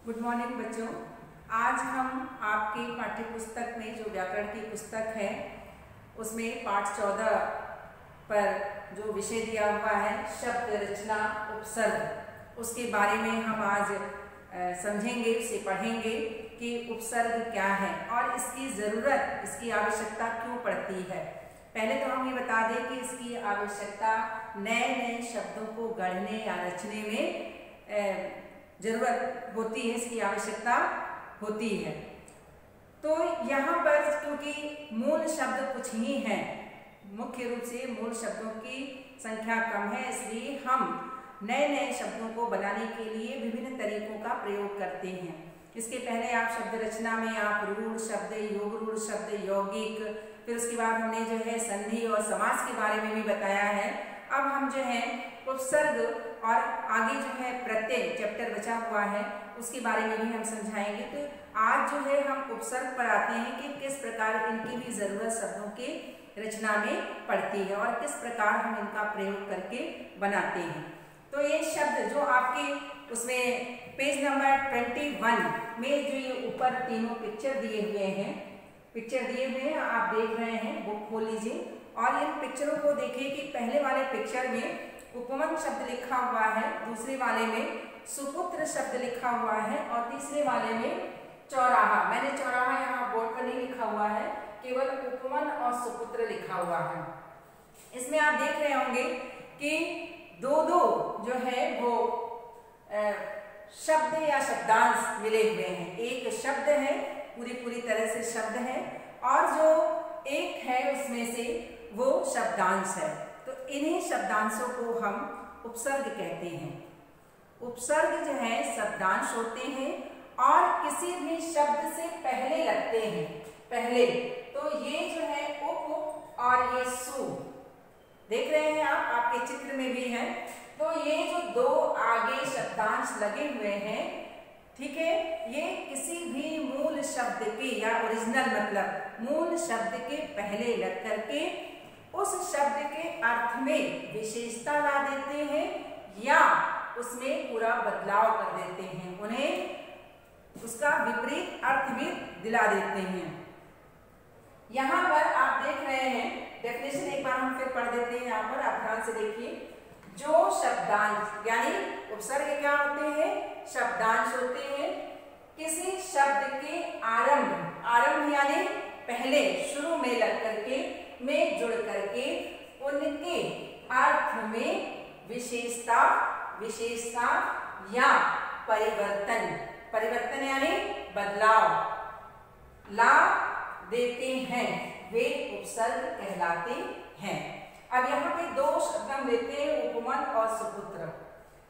Good morning बच्चों। आज हम आपकी पाठ्य पुस्तक में जो व्याकरण की पुस्तक है उसमें पाठ 14 पर जो विषय दिया हुआ है शब्द रचना उपसर्ग, उसके बारे में हम आज समझेंगे, उसे पढ़ेंगे कि उपसर्ग क्या है और इसकी ज़रूरत, इसकी आवश्यकता क्यों पड़ती है। पहले तो हम ये बता दें कि इसकी आवश्यकता नए नए शब्दों को गढ़ने या रचने में ज़रूरत होती है, इसकी आवश्यकता होती है। तो यहाँ पर क्योंकि मूल शब्द कुछ ही हैं, मुख्य रूप से मूल शब्दों की संख्या कम है, इसलिए हम नए नए शब्दों को बनाने के लिए विभिन्न तरीकों का प्रयोग करते हैं। इसके पहले आप शब्द रचना में आप रूढ़ शब्द, योग रूढ़ शब्द, यौगिक, फिर उसके बाद हमने जो है संधि और समास के बारे में भी बताया है। अब हम जो है उपसर्ग और आगे जो है प्रत्यय चैप्टर बचा हुआ है उसके बारे में भी हम समझाएंगे। तो आज जो है हम उपसर्ग पर आते हैं कि किस प्रकार इनकी भी ज़रूरत शब्दों के रचना में पड़ती है और किस प्रकार हम इनका प्रयोग करके बनाते हैं। तो ये शब्द जो आपके उसमें पेज नंबर 21 में जो ये ऊपर तीनों पिक्चर दिए हुए हैं, आप देख रहे हैं, बुक खोल लीजिए और इन पिक्चरों को देखिए कि पहले वाले पिक्चर में उपवन शब्द लिखा हुआ है, दूसरे वाले में सुपुत्र शब्द लिखा हुआ है और तीसरे वाले में चौराहा। मैंने चौराहा यहाँ बोर्ड पर नहीं लिखा हुआ है, केवल उपवन और सुपुत्र लिखा हुआ है। इसमें आप देख रहे होंगे कि दो दो जो है वो शब्द या शब्दांश मिले हुए हैं। एक शब्द है, पूरी तरह से शब्द है, और जो एक है उसमें से वो शब्दांश है। तो इन्हीं शब्दांशों को हम उपसर्ग कहते हैं। उपसर्ग जो है शब्दांश होते हैं और किसी भी शब्द से पहले लगते हैं। पहले तो ये जो है उप और ये सु देख रहे हैं आप, आपके चित्र में भी है। तो ये जो दो आगे शब्दांश लगे हुए हैं, ठीक है, ये किसी भी मूल शब्द के या ओरिजिनल मतलब मूल शब्द के पहले लग करके उस शब्द के अर्थ में विशेषता ला देते हैं या उसमें पूरा बदलाव कर देते हैं, उन्हें उसका विपरीत अर्थ भी दिला देते हैं। यहाँ पर आप देख रहे हैं डेफिनेशन, एक बार हम फिर पढ़ देते हैं। यहाँ पर आप ध्यान से देखिए, जो शब्दांश यानी उपसर्ग क्या होते हैं, शब्दांश होते हैं। किसी शब्द के आरंभ यानी पहले शुरू में लग करके, में जुड़ करके उनके अर्थ में विशेषता या परिवर्तन यानी बदलाव ला देते हैं, वे उपसर्ग कहलाते हैं। अब यहाँ पे दो शब्द हम लेते हैं, उपवन और सुपुत्र।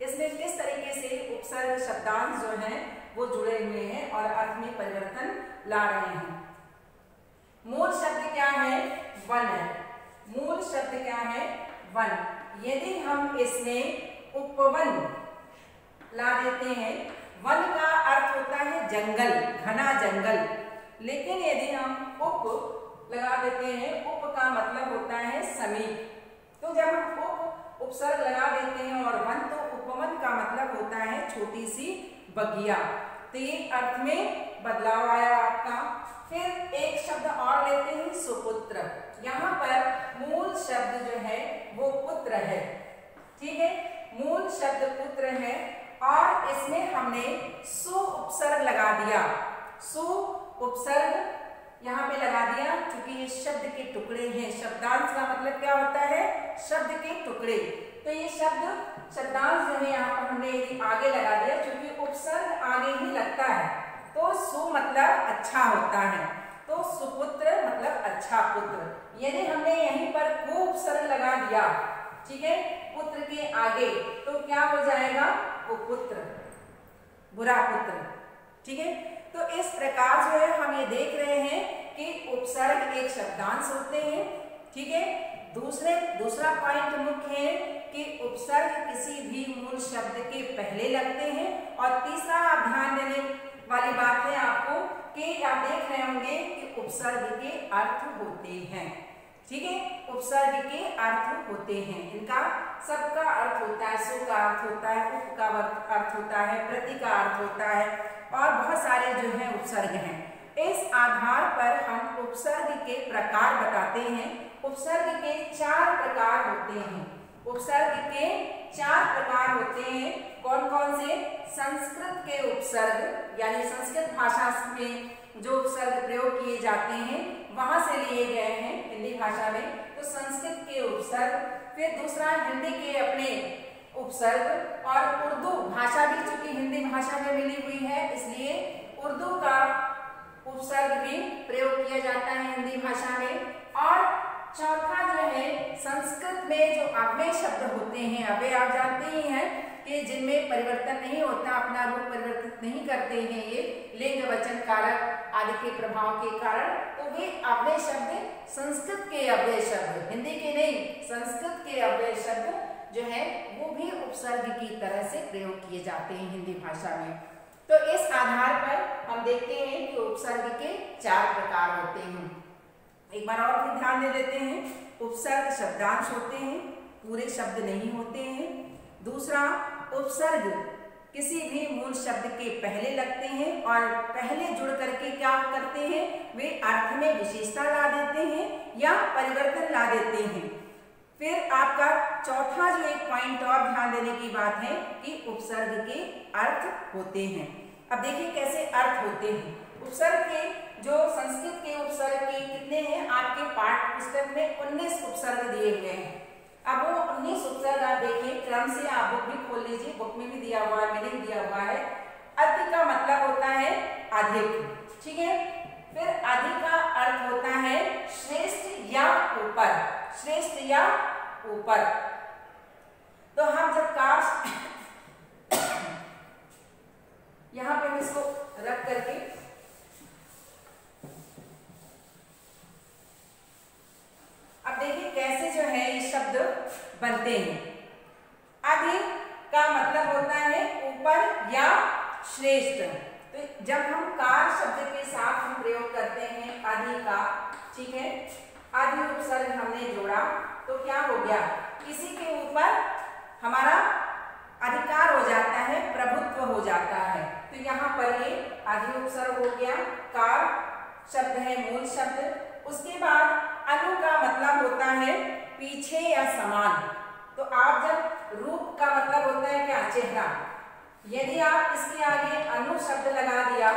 इसमें किस तरीके से उपसर्ग शब्दांश जो हैं वो जुड़े हुए हैं और अर्थ में परिवर्तन ला रहे हैं। मूल शब्द क्या है, वन है। मूल शब्द क्या है, वन। यदि हम इसमें उपवन ला देते हैं, वन का अर्थ होता है जंगल, घना जंगल, लेकिन यदि हम उप लगा देते हैं, उप का मतलब होता है समीप। तो जब हम उपसर्ग लगा देते हैं और वन, तो उपवन का मतलब होता है छोटी सी बगिया। तो ये अर्थ में बदलाव आया आपका। फिर एक शब्द और लेते हैं, सुपुत्र। यहाँ पर मूल शब्द जो है वो पुत्र है, ठीक है, मूल शब्द पुत्र है और इसमें हमने सु उपसर्ग लगा दिया। सु उपसर्ग यहाँ पे लगा दिया क्योंकि ये शब्द के टुकड़े हैं। शब्दांश का मतलब क्या होता है, शब्द के टुकड़े। तो ये शब्दांश जो है यहाँ पर हमने आगे लगा दिया क्योंकि उपसर्ग आगे ही लगता है। तो सु मतलब अच्छा होता है, तो सुपुत्र मतलब अच्छा पुत्र। यदि हमने यहीं पर को उपसर्ग लगा दिया, ठीक है, पुत्र के आगे, तो क्या हो जाएगा, कुपुत्र, बुरा पुत्र, ठीक है। तो इस प्रकार जो है हम ये देख रहे हैं कि उपसर्ग एक शब्दांश होते हैं, ठीक है। दूसरा पॉइंट मुख्य है कि उपसर्ग किसी भी मूल शब्द के पहले लगते हैं। और तीसरा आप ध्यान देने वाली बात है आपको कि आप देख रहे होंगे कि उपसर्ग के अर्थ होते हैं, ठीक है। उपसर्ग के अर्थ होते हैं, इनका सबका अर्थ होता है, सु का अर्थ होता है, उप का अर्थ होता है, प्रति का अर्थ होता है और बहुत सारे जो है उपसर्ग हैं। इस आधार पर हम उपसर्ग के प्रकार बताते हैं। उपसर्ग के 4 प्रकार होते हैं। उपसर्ग के 4 प्रकार होते हैं। कौन कौन से? संस्कृत के उपसर्ग, यानी संस्कृत भाषा में जो उपसर्ग प्रयोग किए जाते हैं वहां से लिए गए हैं हिंदी भाषा में, तो संस्कृत के उपसर्ग। फिर दूसरा हिंदी के अपने उपसर्ग और उर्दू भाषा भी चूंकि हिंदी भाषा में मिली हुई है इसलिए उर्दू का उपसर्ग भी प्रयोग किया जाता है हिंदी भाषा में। और चौथा जो है संस्कृत में जो अव्यय शब्द होते हैं, अव्यय आप जानते ही हैं कि जिनमें परिवर्तन नहीं होता, अपना रूप परिवर्तित नहीं करते हैं ये लिंग वचन कारक आदि के प्रभाव के कारण, तो वे अव्यय शब्द संस्कृत के अव्यय शब्द, हिंदी के नहीं संस्कृत के अव्यय शब्द जो है वो भी उपसर्ग की तरह से प्रयोग किए जाते हैं हिंदी भाषा में। तो इस आधार पर हम देखते हैं कि उपसर्ग के 4 प्रकार होते हैं। एक बार और भी ध्यान दे देते हैं। उपसर्ग शब्दांश होते हैं, पूरे शब्द नहीं होते हैं। दूसरा, उपसर्ग किसी भी मूल शब्द के पहले लगते हैं और पहले जुड़ करके क्या करते हैं, वे अर्थ में विशेषता ला देते हैं या परिवर्तन ला देते हैं। फिर आपका चौथा जो एक पॉइंट और ध्यान देने की बात है कि उपसर्ग के अर्थ होते हैं। अब देखिए कैसे अर्थ होते हैं। उपसर्ग के जो संस्कृत के उपसर्ग के कितने हैं, आपके पाठ्य पुस्तक में 19 उपसर्ग दिए हुए हैं। अब वो 19 उपसर्ग आप देखिए क्रम से, आप बुक भी खोल लीजिए, बुक में भी दिया हुआ है, मीनिंग दिया हुआ है। अति का मतलब होता है अधिक, ठीक है। फिर अधिक का अर्थ होता है श्रेष्ठ या ऊपर, श्रेष्ठ या ऊपर। तो हम जब काश यहां पे इसको रख करके अब देखिए कैसे जो है ये शब्द बनते हैं। अधिक का मतलब होता है ऊपर या श्रेष्ठ। तो जब हम कार शब्द के साथ हम प्रयोग करते हैं अधि का, ठीक है, अधि उपसर्ग हमने जोड़ा तो क्या हो गया, किसी के ऊपर हमारा अधिकार हो जाता है, प्रभुत्व हो जाता है। तो यहाँ पर ये अधि उपसर्ग हो गया, कार शब्द है मूल शब्द। उसके बाद अनु का मतलब होता है पीछे या समान। तो आप जब रूप का मतलब होता है क्या, चेहरा, यदि आप इसके आगे अनु शब्द लगा दिया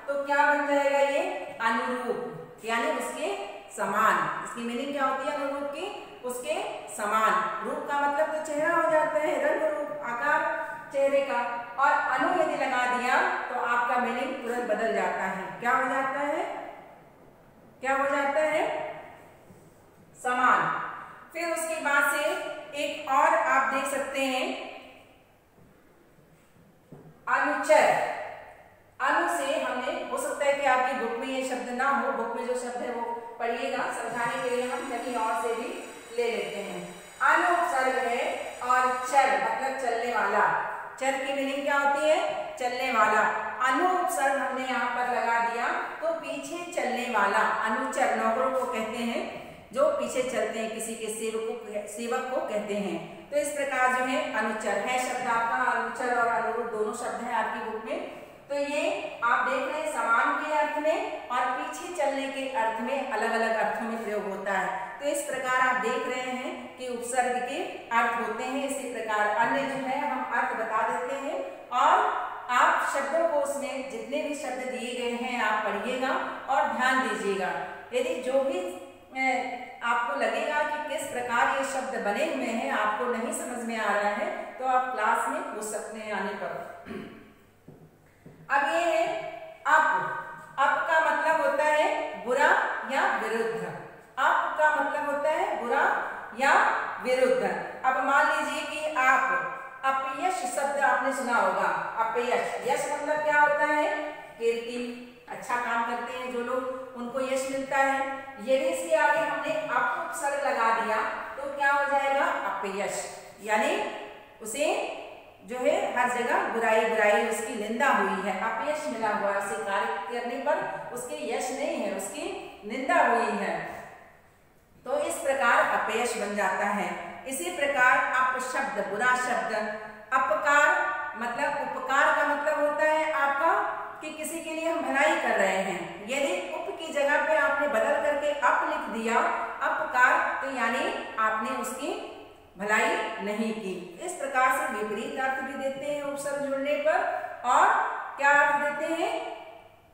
तो क्या बन जाएगा, ये अनुरूप, यानी उसके समान। इसकी मीनिंग क्या होती है अनुरूप की, उसके समान। रूप का मतलब तो चेहरा हो जाता है, रंग रूप आकार चेहरे का, और अनु यदि लगा दिया तो आपका मीनिंग तुरंत बदल जाता है। क्या हो जाता है, क्या हो जाता है, समान। फिर उसके बाद से एक और आप देख सकते हैं अनुचर। अनु से हमने, हो सकता है कि आपकी बुक में ये शब्द ना हो, बुक में जो शब्द है वो पढ़िएगा, समझाने के लिए हम कहीं और से भी ले लेते हैं। अनु उपसर्ग है और चर मतलब चलने वाला। चर की मीनिंग क्या होती है, चलने वाला। अनु उपसर्ग हमने यहाँ पर लगा दिया तो पीछे चलने वाला, अनुचर नौकरों को कहते हैं जो पीछे चलते हैं, किसी के सेवक को कहते हैं। तो इस प्रकार जो है अनुचर है शब्द आपका, अनुचर और अनुरूप दोनों शब्द हैं आपकी बुक में। तो ये आप देख रहे हैं समान के अर्थ में और पीछे चलने के अर्थ में अलग अलग अर्थों में प्रयोग होता है। तो इस प्रकार आप देख रहे हैं कि उपसर्ग के अर्थ होते हैं। इसी प्रकार अन्य जो है हम अर्थ बता देते हैं और आप शब्दों को, उसमें जितने भी शब्द दिए गए हैं आप पढ़िएगा और ध्यान दीजिएगा। यदि जो भी आपको लगेगा कि किस प्रकार ये शब्द बने हुए हैं आपको नहीं समझ में आ रहा है तो आप क्लास में पूछ सकते हैं आने पर। अब ये है अप। अप का मतलब होता है बुरा या विरुद्ध। अप का मतलब होता है बुरा या विरुद्ध। अब मान लीजिए कि आप अपयश शब्द आपने सुना होगा। अपयश, यश मतलब क्या होता है, कीर्ति, अच्छा काम करते हैं जो लोग उनको यश मिलता है। यदि इसके आगे हमने अप उपसर्ग लगा दिया तो क्या हो जाएगा, अपयश, यानी उसे जो है हर जगह बुराई बुराई उसकी निंदा हुई है, अपयश मिला हुआ है, उसे कार्य करने पर उसके यश नहीं है, उसकी निंदा हुई है। तो इस प्रकार अपयश बन जाता है। इसी प्रकार अपशब्द, बुरा शब्द। अपकार मतलब, उपकार का मतलब होता है आपका कि किसी के लिए हम भलाई कर रहे हैं। यदि उप की जगह पे आपने बदल करके अप लिख दिया, अपकार, तो यानी आपने उसकी भलाई नहीं की। इस प्रकार से विपरीत अर्थ भी देते हैं उपसर्ग जुड़ने पर, और क्या अर्थ देते हैं,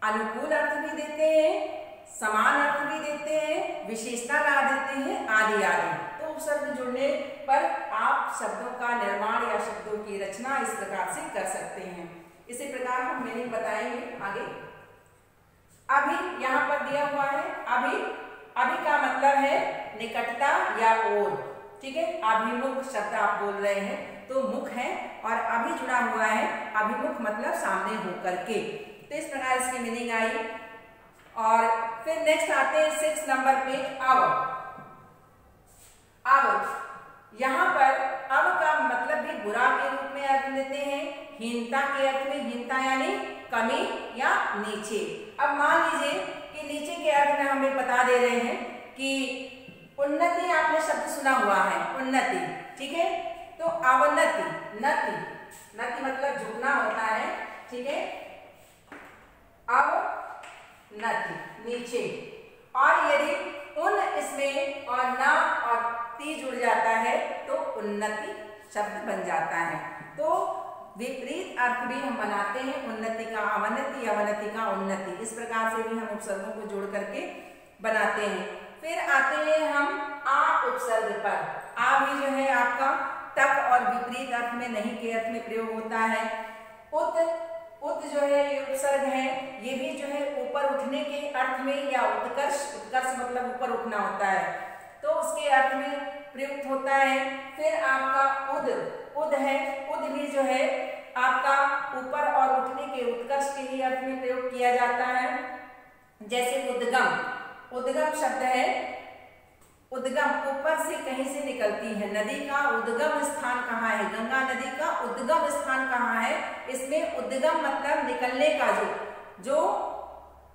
अनुकूल अर्थ भी देते हैं, समान अर्थ भी देते हैं, विशेषता ला देते हैं, आदि आदि। तो उपसर्ग जुड़ने पर आप शब्दों का निर्माण या शब्दों की रचना इस प्रकार से कर सकते हैं। इसी प्रकार हम मीनिंग बताएंगे आगे। अभी यहाँ पर दिया हुआ है, अभी, अभी का मतलब है निकटता या ओर, ठीक है। अभिमुख शब्द आप बोल रहे हैं तो मुख है, और अभी जुड़ा हुआ है, अभिमुख मतलब सामने होकर के। तो इस प्रकार इसकी मीनिंग आई। और फिर नेक्स्ट आते हैं 6 नंबर पे, अब। अब यहाँ पर अब का मतलब भी बुरा के रूप में अर्थ लेते हैं, हीनता के अर्थ में, हीनता यानी कमी या नीचे। अब मान लीजिए कि नीचे के अर्थ में हमें बता दे रहे हैं कि उन्नति, आपने शब्द सुना हुआ है उन्नति, ठीक है। तो अवनति, नति, नति मतलब झुकना होता है, ठीक है। अवनति नीचे, और यदि उन इसमें और ना और ती जुड़ जाता है तो उन्नति शब्द बन जाता है। तो विपरीत अर्थ भी हम बनाते हैं, उन्नति का अवनति, अवनति का उन्नति। इस प्रकार से भी हम उपसर्गों को जोड़ करके बनाते हैं। फिर आते हैं हम आ उपसर्ग पर। आ भी जो है आपका तक और विपरीत अर्थ में, नहीं के अर्थ में प्रयोग होता है। उत, उत जो है ये उपसर्ग है, ये भी जो है ऊपर उठने के अर्थ में, या उत्कर्ष, उत्कर्ष मतलब ऊपर उठना होता है, तो उसके अर्थ में प्रयुक्त होता है। फिर आपका उद, उद है, उद भी जो है आपका ऊपर और उठने के, उत्कर्ष के ही अर्थ में प्रयोग किया जाता है। जैसे उद्गम, उद्गम शब्द है, उद्गम ऊपर से कहीं से निकलती है। नदी का उद्गम स्थान कहाँ है, गंगा नदी का उद्गम स्थान कहाँ है, इसमें उद्गम मतलब निकलने का, जो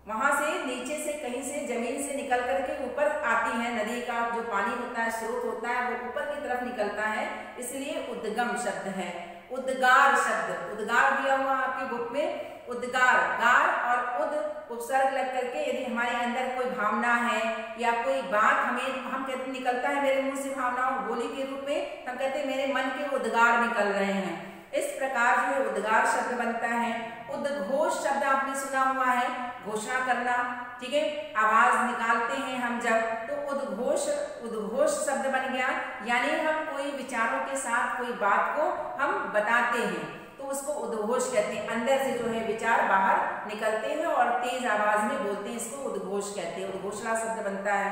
वहां से नीचे से कहीं से जमीन से निकल करके ऊपर आती है। नदी का जो पानी होता है, स्रोत होता है, वो ऊपर की तरफ निकलता है, इसलिए उद्गम शब्द है। उद्गार शब्द, उद्गार दिया हुआ आपकी बुक में, उद्गार, गार और उद उपसर्ग लग करके यदि हमारे अंदर कोई भावना है या कोई बात हम कहते निकलता है मेरे मुंह से भावना बोली के रूप में, हम कहते हैं मेरे मन के उद्गार निकल रहे हैं। इस प्रकार जो है उद्गार शब्द बनता है। उद्घोष शब्द आपने सुना हुआ है, घोषणा करना, ठीक है, आवाज निकालते हैं हम जब, तो उद्घोष, उद्घोष शब्द बन गया। यानी हम कोई विचारों के साथ कोई बात को हम बताते हैं तो उसको उद्घोष कहते हैं। अंदर से जो है विचार बाहर निकलते हैं और तेज आवाज में बोलते हैं, इसको उद्घोष कहते हैं, उद्घोषणा शब्द बनता है।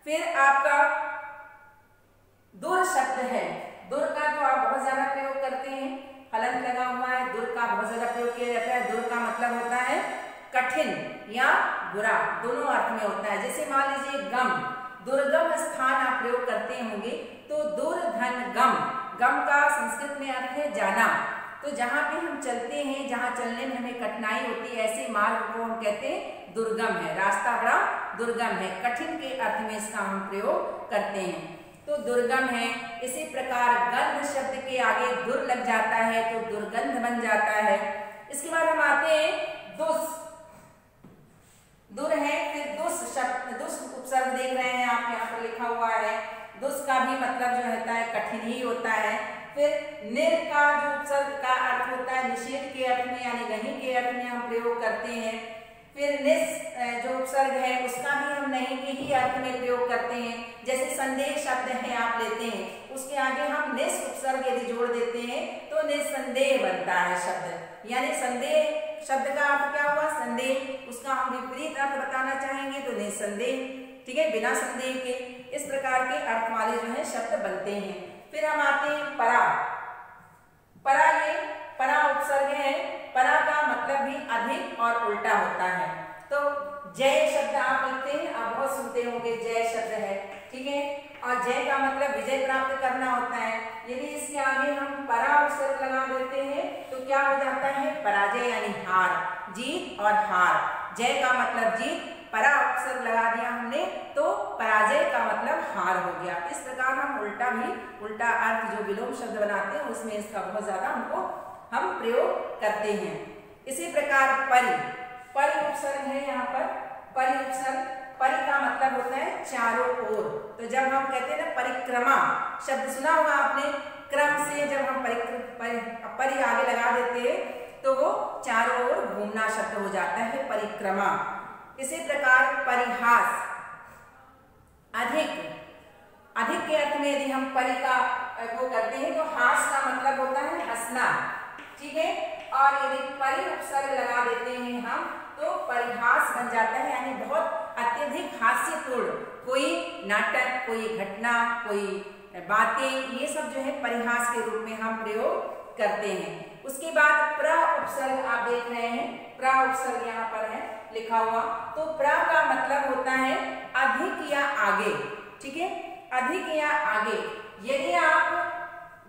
फिर आपका दुर शब्द है। दुर का तो आप बहुत ज्यादा प्रयोग करते हैं, हलंत लगा हुआ है, दुर का बहुत ज्यादा प्रयोग किया जाता है। दुर का मतलब होता है कठिन या बुरा, दोनों अर्थ में होता है। जैसे मान लीजिए गम, दुर्गम स्थान आप प्रयोग करते होंगे, तो दुर धन गम, गम का संस्कृत में अर्थ है जाना। तो जहाँ पे हम चलते हैं, जहाँ चलने में हमें कठिनाई होती है, ऐसे मार्ग को हम कहते हैं दुर्गम है, रास्ता बड़ा दुर्गम है, कठिन के अर्थ में इसका हम प्रयोग करते हैं, तो दुर्गम है। इसी प्रकार गंध शब्द के आगे दुर लग जाता है तो दुर्गंध बन जाता है। इसके बाद हम आते हैं दुस, दुर है, फिर दुस शब्द, दुस उपसर्ग देख रहे हैं आप, यहाँ पर लिखा हुआ है। दुस का भी मतलब जो होता है कठिन ही होता है। फिर निर का जो उपसर्ग का अर्थ होता है निषेध के अर्थ में यानी नहीं के अर्थ में हम प्रयोग करते हैं। फिर निस जो उपसर्ग है उसका भी हम नहीं के ही अर्थ में प्रयोग करते हैं। जैसे संदेह शब्द है आप लेते हैं, उसके आगे हम निस उपसर्ग यदि जोड़ देते हैं तो निसंदेह बनता है शब्द, यानी संदेह शब्द का अर्थ क्या हुआ, संदेह, उसका हम विपरीत अर्थ बताना चाहेंगे तो निसंदेह, ठीक है, बिना संदेह के। इस प्रकार के अर्थ वाले जो है शब्द बनते हैं। फिर हम आते हैं परा, परा, ये परा उपसर्ग है, परा का मतलब भी अधिक और उल्टा होता है। तो जय शब्द आप लिखते हैं, आप बहुत सुनते होंगे जय शब्द है, ठीक है, और जय का मतलब विजय प्राप्त करना होता है। यदि इसके आगे हम परा उपसर्ग लगा देते हैं तो क्या हो जाता है, पराजय यानी हार, जीत और हार। जय का मतलब जीत परा उपसर्ग लगा दिया हमने तो पराजय का मतलब हार हो गया। इस प्रकार हम उल्टा अर्थ जो विलोम शब्द बनाते हैं उसमें इसका बहुत ज्यादा हम प्रयोग करते हैं। इसी प्रकार परि उपसर्ग है यहाँ पर। परि उपसर्ग, परि का मतलब होता है चारों ओर। तो जब हम कहते हैं ना परिक्रमा शब्द सुना होगा आपने, क्रम से जब हम परि आगे लगा देते हैं तो वो चारों ओर घूमना शब्द हो जाता है परिक्रमा। इसी प्रकार परिहास, अधिक के अर्थ में यदि हम परि का वो करते हैं तो हास का मतलब होता है हंसना, ठीक है। और यदि परि उपसर्ग लगा देते हैं हम तो परिहास बन जाता है, यानी बहुत अत्यधिक हास्यपूर्ण कोई नाटक, कोई घटना, कोई बातें, ये सब जो है परिहास के रूप में हम प्रयोग करते हैं। उसके बाद प्र उपसर्ग आप देख रहे हैं, प्र उपसर्ग यहाँ पर है लिखा हुआ। तो प्र का मतलब होता है अधिक या आगे, ठीक है, अधिक या आगे। यदि आप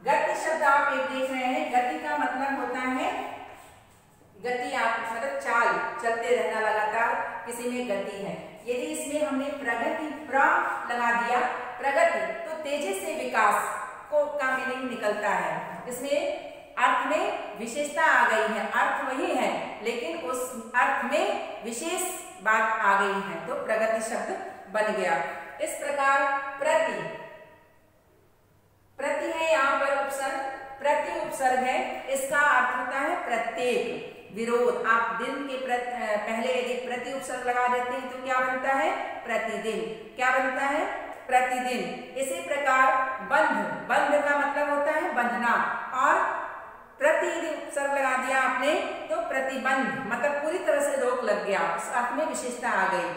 गति शब्द आप एक देख रहे हैं, गति का मतलब होता है गति, आप मतलब चाल, चलते रहना लगातार, किसी में गति है। यदि इसमें हमने प्रगति प्र लगा दिया, प्रगति, तो तेजी से विकास को का मीनिंग निकलता है। इसमें अर्थ में विशेषता आ गई है, अर्थ वही है लेकिन उस अर्थ में विशेष बात आ गई है, तो प्रगति शब्द बन गया। इस प्रकार प्रति है यहाँ पर उपसर्ग, प्रति उपसर्ग है, इसका अर्थ होता है प्रत्येक, विरोध। आप दिन के पहले यदि प्रति उपसर्ग लगा देते हैं तो क्या बनता है? प्रतिदिन। क्या बनता है? प्रतिदिन। इसी प्रकार बंध का मतलब होता है बंधना, और प्रति उपसर्ग लगा दिया आपने तो प्रतिबंध, मतलब पूरी तरह से रोक लग गया, उस अर्थ में विशेषता आ गई।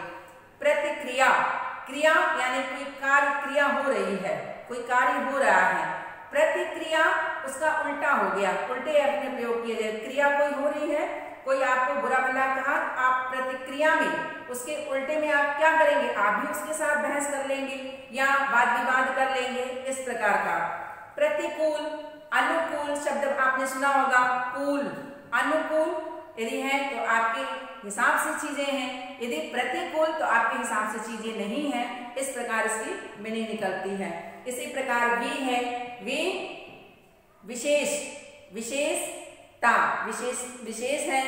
प्रतिक्रिया, क्रिया यानी कोई कार्य क्रिया हो रही है, कोई कार्य हो रहा है। प्रतिक्रिया उसका उल्टा हो गया, उल्टे अर्थ में प्रयोग किया जाए। क्रिया कोई हो रही है, कोई आपको बुरा भला कहा, आप प्रतिक्रिया में उसके उल्टे में आप क्या करेंगे? आप भी उसके साथ बहस कर लेंगे या वाद विवाद कर लेंगे, इस प्रकार का। प्रतिकूल, अनुकूल शब्द आपने सुना होगा, कूल, अनुकूल यदि है तो आपके हिसाब से चीजें हैं, यदि प्रतिकूल तो आपके हिसाब से चीजें नहीं है, इस प्रकार इसकी मीनिंग निकलती है। इसी प्रकार वी है, वी विशेष, विशेषता, विशेष है।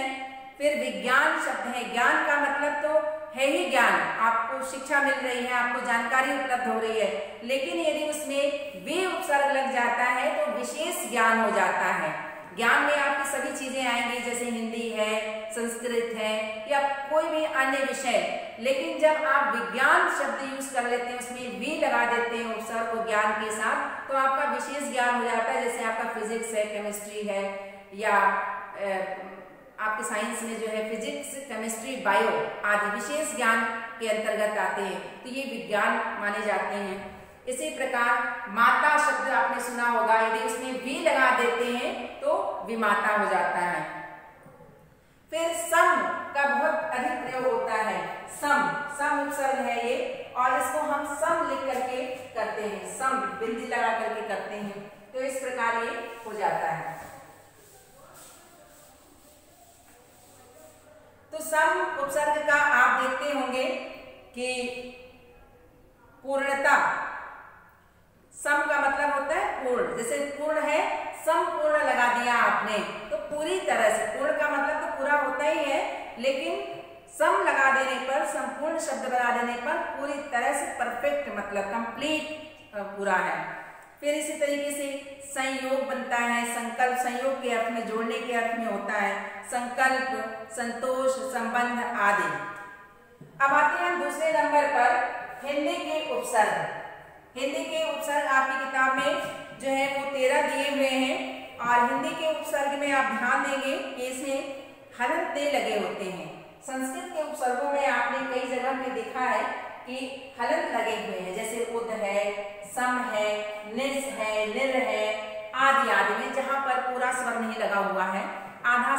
फिर विज्ञान शब्द है, ज्ञान का मतलब तो है ही ज्ञान, आपको शिक्षा मिल रही है, आपको जानकारी उपलब्ध हो रही है, लेकिन यदि उसमें वे उपसर्ग लग जाता है तो विशेष ज्ञान हो जाता है। ज्ञान में आपकी सभी चीजें आएंगी, जैसे हिंदी है, संस्कृत है या कोई भी अन्य विषय, लेकिन जब आप विज्ञान शब्द यूज कर लेते हैं, उसमें वी लगा देते हैं उपसर्ग को ज्ञान के साथ, तो आपका विशेष ज्ञान हो जाता है। जैसे आपका फिजिक्स है, केमिस्ट्री है, या आपके साइंस में जो है फिजिक्स, केमिस्ट्री, बायो आदि विशेष ज्ञान के अंतर्गत आते हैं, तो ये विज्ञान माने जाते हैं। इसी प्रकार माता शब्द आपने सुना होगा, यदि उसमें वी लगा देते हैं तो विमाता हो जाता है। फिर सम का बहुत अधिक प्रयोग होता है, सम उपसर्ग है ये, और इसको हम सम लिख करके करते हैं, सम बिंदी लगा करके करते हैं, तो इस प्रकार ये हो जाता है। तो सम उपसर्ग का आप देखते होंगे कि पूर्णता, सम का मतलब होता है पूर्ण, जैसे पूर्ण है, संपूर्ण लगा दिया आपने तो पूरी तरह से, पूर्ण का मतलब तो पूरा होता ही है, लेकिन सम लगा देने पर, संपूर्ण शब्द लगा देने पर पूरी तरह से परफेक्ट, मतलब कंप्लीट पूरा है। फिर इसी तरीके से संयोग बनता है, संकल्प संयोग के अर्थ में, जोड़ने के अर्थ में होता है, संकल्प, संतोष, संबंध आदि। अब आते हैं दूसरे नंबर पर हिंदी के उपसर्ग। हिंदी के उपसर्ग आपकी किताब में जो है वो 13 दिए हुए हैं, और हिंदी के उपसर्ग में आप ध्यान देंगे कि इसमें हलंत दे लगे होते हैं। संस्कृत के उपसर्गों में आपने कई जगह में देखा है कि हलंत लगे हुए हैं, जैसे उद है, सम है, निस है, निर है आदि आदि में, जहां पर पूरा स्वर नहीं लगा हुआ है, आधा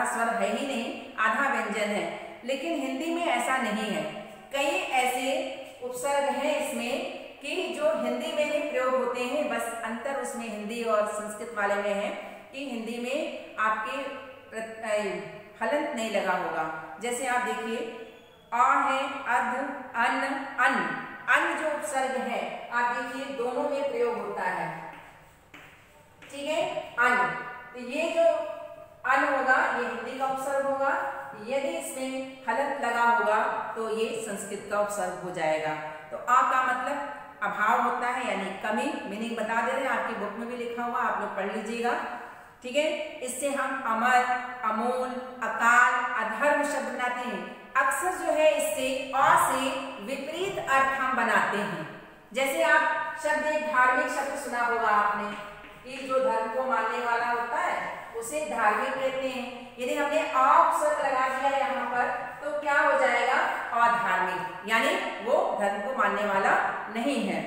स्वर है ही नहीं, आधा व्यंजन है, लेकिन हिंदी में ऐसा नहीं है। कई ऐसे उपसर्ग हैं इसमें कि जो हिंदी में ही प्रयोग होते हैं, बस अंतर उसमें हिंदी और संस्कृत वाले में है कि हिंदी में आपके हलंत नहीं लगा होगा। जैसे आप देखिए अ है अध, अन, अन। अन जो उपसर्ग है आप देखिए दोनों में प्रयोग होता है, ठीक है, अन। तो ये जो अन होगा ये हिंदी का उपसर्ग होगा, यदि इसमें हलंत लगा होगा तो ये संस्कृत का उपसर्ग हो जाएगा। तो अ का मतलब अभाव होता है यानी कमी, मीनिंग बता दे रहे हैं, आपकी बुक में भी लिखा हुआ, आप लोग पढ़ लीजिएगा, ठीक है। इससे हम अमर, अमूल, अकाल, अधर्म शब्द बनाते हैं। अक्सर जो है इससे अ से विपरीत अर्थ हम बनाते हैं। जैसे आप शब्द, एक धार्मिक शब्द सुना होगा आपने कि जो धर्म को मानने वाला होता है उसे धार्मिक कहते हैं। यदि हमने अ उपसर्ग लगा दिया यहाँ पर तो क्या हो जाएगा, अधार्मिक, यानी वो धर्म को मानने वाला नहीं है।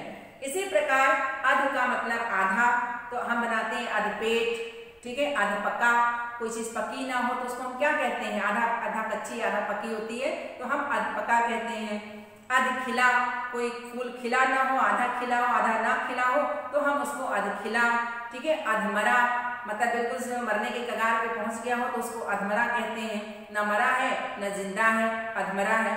इसी प्रकार अध का मतलब आधा, तो हम बनाते हैं अधपेट, ठीक है, आधा पका। कोई चीज पकी ना हो तो उसको हम क्या कहते हैं, आधा आधा कच्ची आधा पकी होती है तो हम अध पका कहते हैं। अध खिला, कोई फूल खिला ना हो, आधा खिला हो आधा ना खिला हो तो हम उसको अध खिला, ठीक है। अधमरा मतलब बिल्कुल से मरने के कगार पे पहुंच गया हो तो उसको अधमरा कहते हैं, न मरा है न जिंदा है, अधमरा है।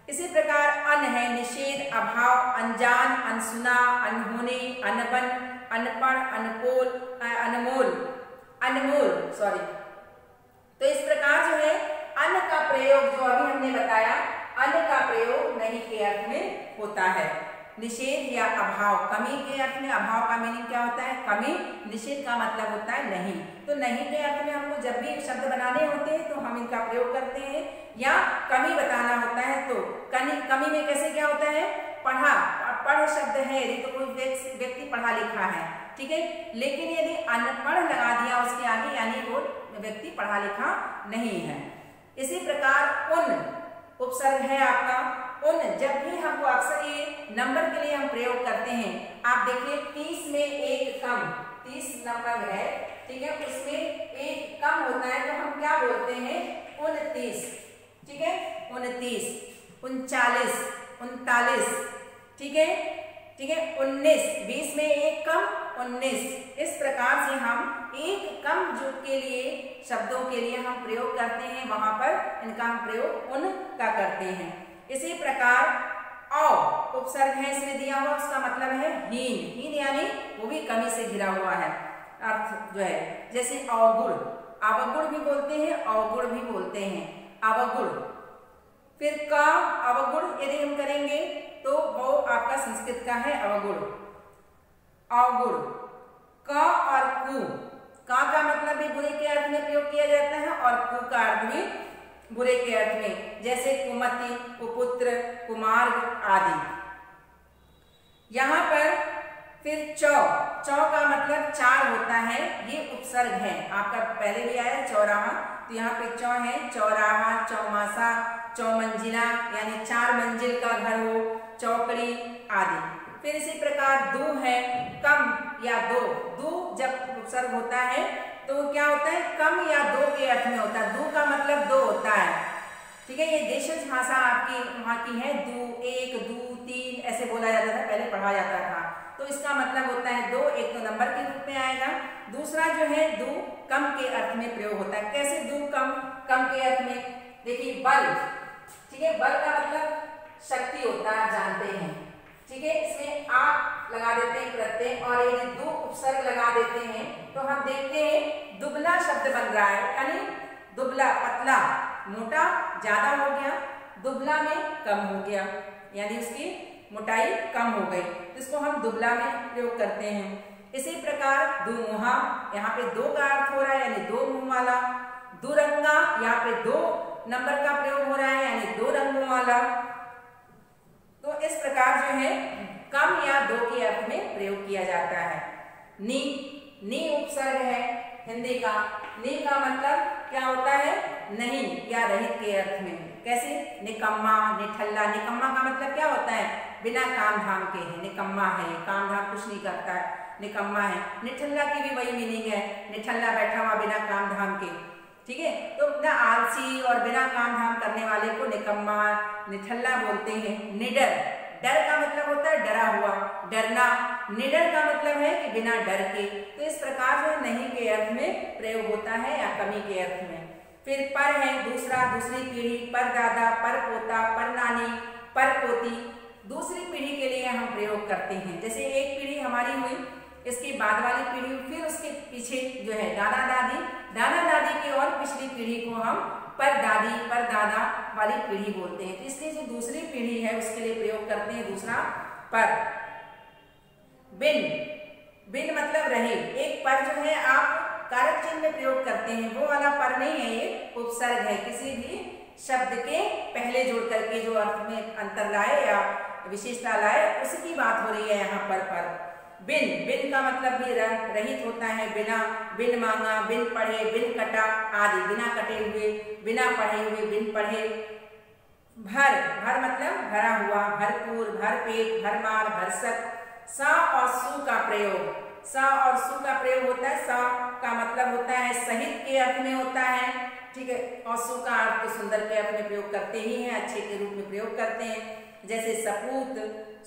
इसी प्रकार अन है निषेध, अभाव, अनजान, अनसुना, अनहोने, अनबन, अनपढ़, अनकोल, अनमोल, अनमोल, सॉरी। तो इस प्रकार जो है अन का प्रयोग जो अभी हमने बताया, अन का प्रयोग नहीं के अर्थ में होता है। निषेध या अभाव, कमी के अर्थ में, अभाव का मीनिंग क्या होता है, कमी, निषेध का मतलब होता है नहीं। तो नहीं के अर्थ में हमको जब भी शब्द बनाने होते हैं तो हम इनका प्रयोग करते हैं, या कमी बताना होता है तो कमी में कैसे क्या होता है, पढ़ा, पढ़ शब्द है यदि तो कोई व्यक्ति पढ़ा लिखा है, ठीक है, लेकिन यदि अनपढ़ लगा दिया उसके आगे यानी वो व्यक्ति पढ़ा लिखा नहीं है। इसी प्रकार उन उपसर्ग है आपका, उन जब भी हमको अक्सर ये नंबर के लिए हम प्रयोग करते हैं। आप देखिए 30 में एक कम, 30 नंबर है, ठीक है, उसमें एक कम होता है तो हम क्या बोलते हैं, 29, ठीक है, 29, 39, 39, ठीक है, ठीक है, 19, 20 में एक कम 19। इस प्रकार से हम एक कम जो के लिए शब्दों के लिए हम प्रयोग करते हैं, वहां पर इनका हम प्रयोग उन का करते हैं। इसी प्रकार औ उपसर्ग है इसमें दिया हुआ, उसका मतलब है हीन, हीन यानी वो भी कमी से घिरा हुआ है अर्थ जो है। जैसे अवगुण, अवगुण भी बोलते हैं, अवगुण भी बोलते हैं, अवगुण। फिर का अवगुण यदि हम करेंगे तो वो आपका संस्कृत का है अवगुण, अवगुण। क और कु, का मतलब भी बुरे के अर्थ में प्रयोग किया जाता है और कु का अर्थ भी बुरे के अर्थ में, जैसे कुमति, कुपुत्र, कुमार्ग आदि। यहाँ पर फिर चौ, चौ का मतलब चार होता है, ये उपसर्ग है, आपका पहले भी आया चौराहा, तो यहाँ पे चौ है, चौराहा, चौमासा, चौमंजिला यानी 4 मंजिल का घर हो, चौकड़ी आदि। फिर इसी प्रकार दो है, कम या दो, दो जब उपसर्ग होता है तो क्या होता है, कम या दो के अर्थ में होता है, दो का मतलब दो होता है, ठीक है। ये देशज भाषा आपकी वहाँ की है, दो, एक, दो, तीन ऐसे बोला जाता था, पहले पढ़ा जाता था, तो इसका मतलब होता है दो, एक तो नंबर के रूप में आएगा, दूसरा जो है दो कम के अर्थ में प्रयोग होता है। कैसे दो कम, कम के अर्थ में, देखिए बल, ठीक है, बल का मतलब शक्ति होता है, जानते हैं, ठीक है, इसमें आप लगा देते हैं प्रत्यय और यदि दो उपसर्ग लगा देते हैं तो हम देखते हैं दुबला शब्द बन रहा है, यानी दुबला, पतला, मोटा ज्यादा हो गया, दुबला में कम हो गया, यानी उसकी मोटाई कम हो गई, इसको हम दुबला में प्रयोग करते हैं। इसी प्रकार दुमुहा, यहाँ पे दो का अर्थ हो रहा है यानी दो मुंह वाला, दुरंगा, यहाँ पे दो नंबर का प्रयोग हो रहा है यानी दो रंगों वाला। तो इस प्रकार जो है कम या दो के अर्थ में प्रयोग किया जाता है। नी, नी उपसर्ग है हिंदी का, नी का मतलब क्या होता है, नहीं या रहित के अर्थ में। कैसे, निकम्मा, निठल्ला, निकम्मा का मतलब क्या होता है, बिना काम धाम के है, निकम्मा है, काम धाम कुछ नहीं करता है, निकम्मा है। निठल्ला की भी वही मीनिंग है, निठल्ला बैठा हुआ बिना काम धाम के, ठीक है। तो ना आलसी और बिना काम धाम करने वाले को निकम्मा, निठल्ला बोलते हैं। निडर, डर का मतलब होता है डरा हुआ, डरना, निडर का मतलब है कि बिना डर के। तो इस प्रकार से नहीं के अर्थ में प्रयोग होता है या कमी के अर्थ में। फिर पर है दूसरा, दूसरी पीढ़ी, पर दादा, पर पोता, पर नानी, पर पोती, दूसरी पीढ़ी के लिए हम प्रयोग करते हैं। जैसे एक पीढ़ी हमारी हुई, इसके बाद वाली पीढ़ी, फिर उसके पीछे जो है दादा दादी, दादा दादी की और पिछली पीढ़ी को हम पर दादी, पर दादा वाली पीढ़ी बोलते हैं। तो इसलिए जो दूसरी पीढ़ी है उसके लिए प्रयोग करते हैं दूसरा पर। बिन, बिन मतलब रहे। एक पर जो है आप कारक चिन्ह में प्रयोग करते हैं, वो वाला पर नहीं है, ये उपसर्ग है। किसी भी शब्द के पहले जोड़ करके जो अर्थ में अंतर लाए या विशेषता लाए, उसकी बात हो रही है यहाँ पर। बिन, बिन का मतलब भी रहित होता है, बिना, बिन मांगा, बिन पढ़े, बिन कटा आदि, बिना कटे हुए, बिना पढ़े हुए, बिन पढ़े। भर, भर मतलब भरा हुआ, भरपूर, भरपेट, भरमार, भरसक। सा और सु का प्रयोग, सा और सु का प्रयोग होता है। सा का मतलब होता है सहित के अर्थ में होता है, ठीक है, और सु का अर्थ तो सुंदर के अर्थ में प्रयोग करते ही हैं, अच्छे के रूप में प्रयोग करते हैं। जैसे सपूत,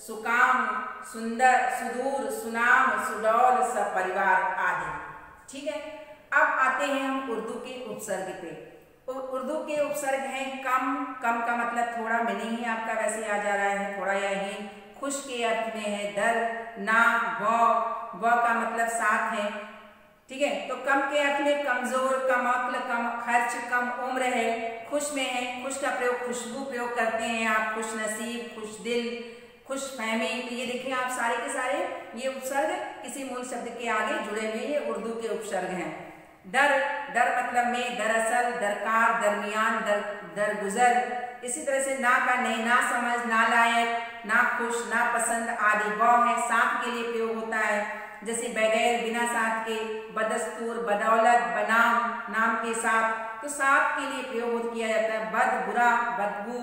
सुकाम, सुंदर, सुदूर, सुनाम, सुडौल, सपरिवार आदि, ठीक है। अब आते हैं हम उर्दू के उपसर्ग पे। उर्दू के उपसर्ग हैं कम, कम का मतलब थोड़ा, मीनिंग ही आपका वैसे आ जा रहा है थोड़ा या हीन। खुश के अर्थ में है दर, ना, व का मतलब साथ है, ठीक है। तो कम के अर्थ में कमजोर, कम अक्ल, कम खर्च, कम उम्र है। खुश में है, खुश का प्रयोग खुशबू प्रयोग करते हैं आप, खुश नसीब, खुश दिल, खुश फहमी। तो ये देखिए आप सारे के सारे ये उपसर्ग किसी मूल शब्द के आगे जुड़े हुए ये उर्दू के उपसर्ग हैं। दर, दर मतलब में, दरअसल, दरकार, दरमियान, दरगुजर। इसी तरह से ना का नहीं, ना समझ, ना लायक, ना खुश, ना पसंद आदि। ब है साथ के लिए प्रयोग होता है, जैसे बगैर, बिना साथ के, बदस्तूर, बदौलत, बनाम, नाम के साथ। तो साथ के लिए प्रयोग किया जाता है। बद, बुरा, बदबू,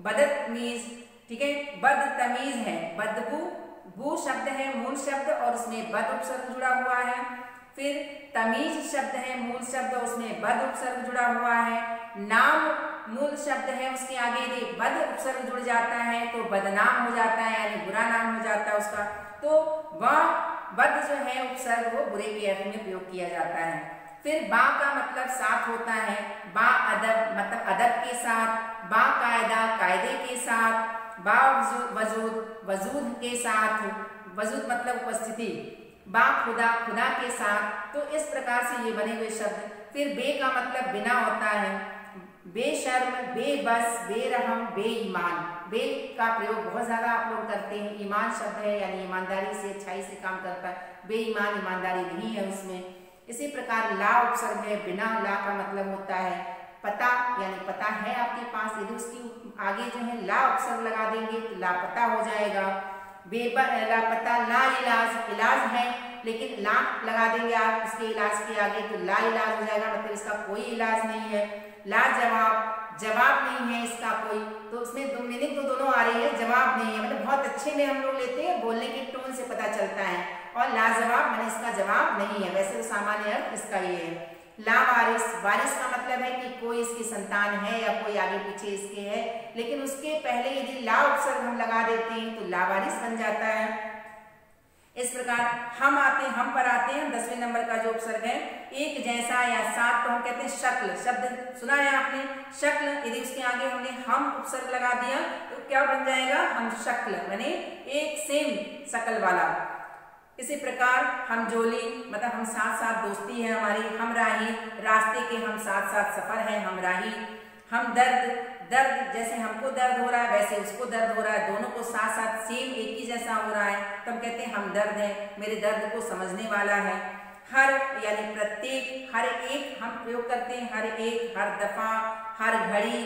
बदतमीज, ठीक है, बदतमीज है, बदबू, बू शब्द है मूल शब्द और उसमें बद उपसर्ग जुड़ा हुआ है। फिर तमीज शब्द है मूल शब्द, उसमें बद उपसर्ग जुड़ा हुआ है। नाम मूल शब्द है, उसके आगे यदि बद उपसर्ग जुड़ जाता है तो बदनाम हो जाता है, यानी बुरा नाम हो जाता है उसका। तो वह बद जो है उपसर्ग वो बुरे के अर्थ में प्रयोग किया जाता है। फिर बा का मतलब साथ होता है, बा अदब मतलब अदब के साथ, बा कायदा कायदे के साथ, बा वजूद वजूद के साथ, वजूद मतलब उपस्थिति, बा खुदा खुदा के साथ। तो इस प्रकार से ये बने हुए शब्द। फिर बे का मतलब बिना होता है, बेशर्म, बेबस, बेरहम, बेईमान। बे का प्रयोग बहुत ज्यादा आप लोग करते हैं। ईमान शब्द है यानी ईमानदारी से, अच्छाई से काम करता है। बेईमान ईमानदारी नहीं है उसमें। इसी प्रकार ला उपसर्ग है, बिना। ला का मतलब होता है पता, यानी पता है आपके पास, यदि उसकी आगे जो है ला उपसर्ग लगा देंगे तो लापता हो जाएगा। लापता, ला इलाज, इलाज है लेकिन ला लगा देंगे आप इसके इलाज के आगे तो ला इलाज हो जाएगा, मतलब इसका कोई इलाज नहीं है। ला जवाब, जवाब नहीं है इसका कोई, तो उसमें दो मीनिंग तो दोनों आ रही है, जवाब नहीं है मतलब बहुत अच्छे में हम लोग लेते हैं, बोलने के टोन से पता चलता है। और लाजवाब मैंने इसका जवाब नहीं है, वैसे तो सामान्य अर्थ इसका ये है। लावारिस, वारिस का मतलब है कि कोई इसकी संतान है या कोई आगे पीछे इसके है, लेकिन उसके पहले यदि ला उपसर्ग हम लगा देते हैं तो लावारिस बन जाता है। इस प्रकार हम पर आते हैं 10वें नंबर का जो उपसर्ग है, एक जैसा या साथ को हम कहते हैं शक्ल। शब्द सुना है आपने, शक्ल, यदि उसके आगे हमने हम उपसर्ग लगा दिया तो क्या बन जाएगा, हम शक्ल, यानी एक सेम शकल वाला। इसी प्रकार हम जोली मतलब हम साथ साथ दोस्ती है हमारी, हम राही, रास्ते के हम साथ साथ सफर है, हम राही। हम दर्द, दर्द जैसे हमको दर्द हो रहा है वैसे उसको दर्द हो रहा है, दोनों को साथ साथ सेम एक ही जैसा हो रहा है तो हम कहते हैं हम दर्द है, मेरे दर्द को समझने वाला है। हर यानी प्रत्येक, हर एक हम प्रयोग करते हैं, हर एक, हर दफा, हर घड़ी,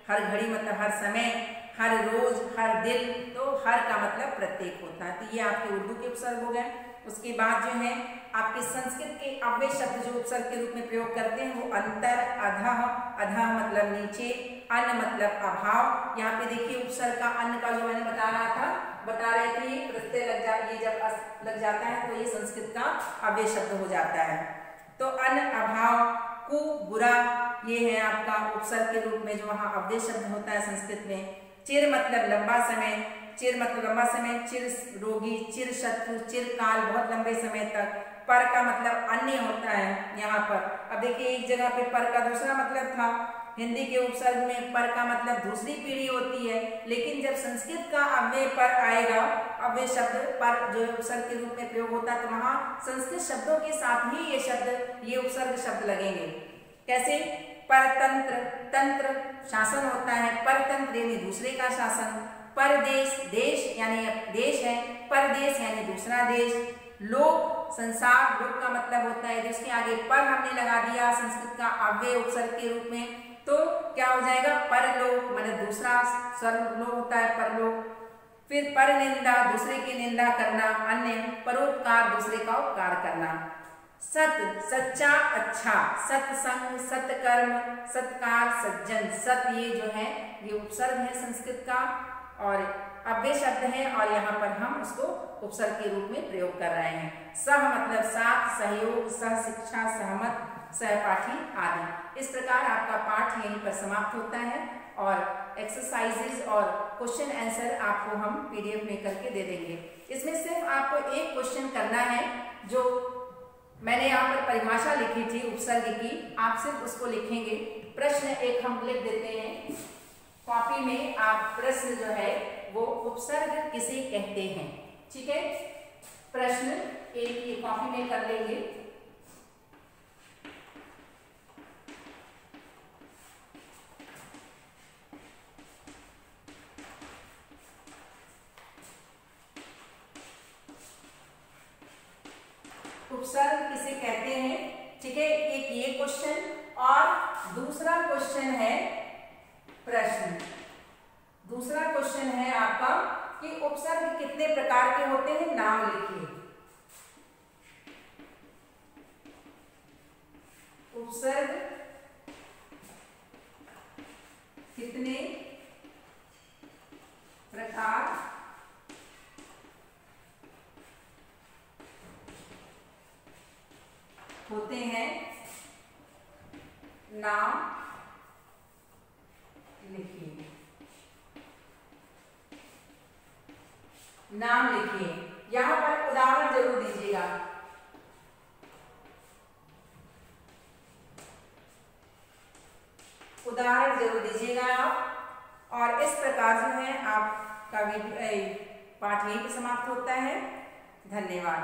हर घड़ी मतलब हर समय, हर रोज, हर दिन, तो हर का मतलब प्रत्येक होता है। तो ये आपके उर्दू के उपसर्ग हो गए। उसके बाद जो है आपके संस्कृत के अव्यय शब्द जो उपसर्ग के रूप में प्रयोग करते हैं वो अंतर, अधः, अधः मतलब नीचे, अन्न मतलब अभाव। यहाँ पे देखिए उपसर्ग का अन्न का जो मैंने बता रहे थे प्रत्यय ये जब लग जाता है तो ये संस्कृत का अव्यय शब्द हो जाता है। तो अन्न, अभाव, कु, बुरा, ये है आपका उपसर्ग के रूप में जो वहाँ अव्यय शब्द होता है संस्कृत में। चिर मतलब लंबा समय, चिर मतलब लंबा समय, चिर रोगी, चिर शत्रु, चिरकाल बहुत लंबे समय तक। पर का मतलब अन्य होता है यहाँ पर। अब देखिए एक जगह पे पर का दूसरा मतलब था, हिंदी के उपसर्ग में पर का मतलब दूसरी पीढ़ी होती है, लेकिन जब संस्कृत का अव्यय पर आएगा, अव्यय शब्द पर जो उपसर्ग के रूप में प्रयोग होता है, तो वहां संस्कृत शब्दों के साथ ही ये शब्द, ये उपसर्ग शब्द लगेंगे। कैसे? परतंत्र, तंत्र शासन होता है, परतंत्र यानी दूसरे का शासन, परदेश देश यानी देश है, परदेश यानी दूसरा देश, लोक संसार, लोक का मतलब होता है जिसके आगे पर हमने लगा दिया संस्कृत का अव्यय उपसर्ग के रूप में, तो क्या हो जाएगा? परलोक, मतलब दूसरा स्वर्गलोक होता है परलोक। फिर पर निंदा, दूसरे की निंदा करना, अन्य परोपकार, दूसरे का उपकार करना। सत सच्चा अच्छा, सत्संग सत्कर्म सत्कार सज्जन, सत ये जो है ये उपसर्ग है संस्कृत का और अव्यय शब्द है और यहाँ पर हम उसको उपसर्ग के रूप में प्रयोग कर रहे हैं। सह मतलब साथ, सहयोग, सह शिक्षा, सहमत, सहपाठी आदि। इस प्रकार आपका पाठ यहीं पर समाप्त होता है और एक्सरसाइजेज और क्वेश्चन आंसर आपको हम पीडीएफ में करके दे देंगे। इसमें सिर्फ आपको एक क्वेश्चन करना है, जो मैंने यहाँ पर परिभाषा लिखी थी उपसर्ग की, आप सिर्फ उसको लिखेंगे। प्रश्न एक हम लिख देते हैं कॉपी में, आप प्रश्न जो है वो उपसर्ग किसे कहते हैं, ठीक है? प्रश्न एक ये कॉपी में कर लेंगे। उपसर्ग किसे कहते हैं, ठीक है? एक ये क्वेश्चन और दूसरा क्वेश्चन है प्रश्न। दूसरा क्वेश्चन है आपका कि उपसर्ग कितने प्रकार के होते हैं, नाम लिखिए। उपसर्ग कितने प्रकार होते हैं, नाम लिखिए। नाम लिखिए, यहां पर उदाहरण जरूर दीजिएगा। उदाहरण जरूर दीजिएगा आप। और इस प्रकार जो है आपका पाठ यहीं पर समाप्त होता है। धन्यवाद।